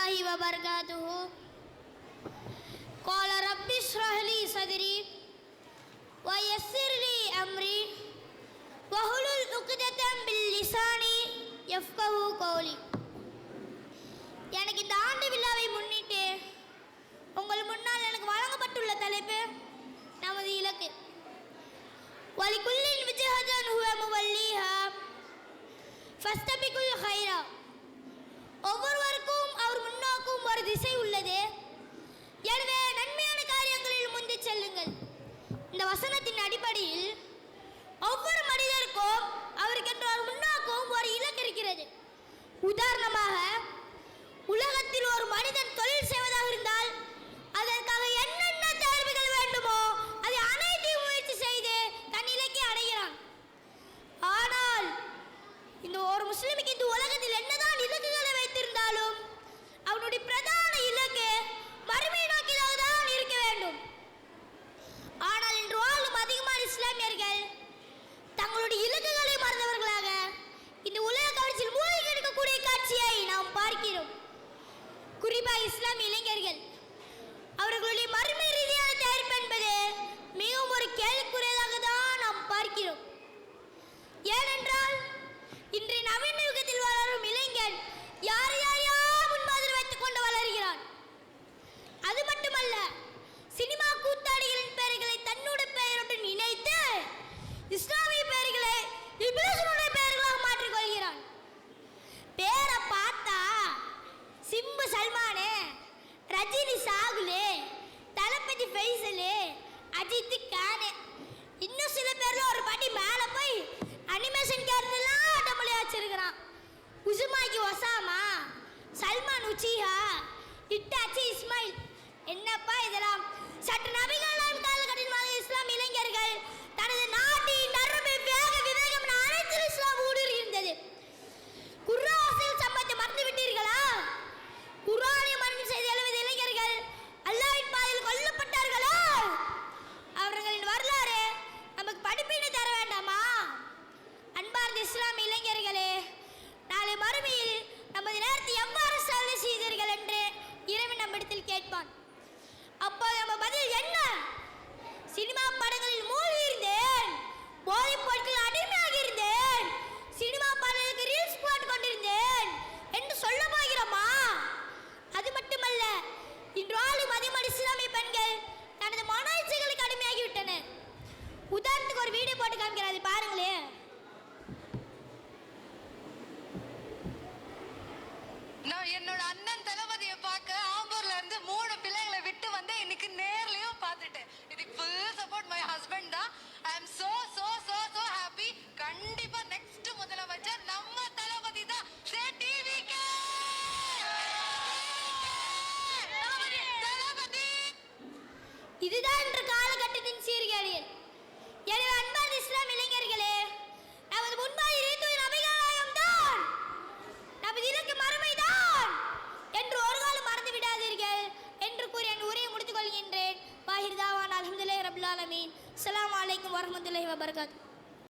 الله وبركاته. قال رب اشرح لي صدري ويسر لي أمري واحلل عقدة من لساني يفقهوا قولي. எனக்கு இந்த ஆண்டு விழாவை முன்னிட்டு உங்கள் முன்னால் எனக்கு வழங்கப்பட்டுள்ள தலைப்பு நமது இலக்கு. வலிகுல்லின் விஜஹதன் ஹுவ முவல்லிஹா ஃபஸ்தபிகுல் ஹைரா. ஒவ்வொருவருக்கும் அவர் முன்னோக்கும் ஒரு திசை உள்ளது, எனவே நன்மையான காரியங்களில் முந்தி செல்லுங்கள். இந்த வசனத்தின் அடிப்படையில் ஒவ்வொரு மனிதருக்கும் அவருக்கென்ற ஒரு முன்னோக்கும் ஒரு இலக்கு இருக்கிறது. உதாரணமாக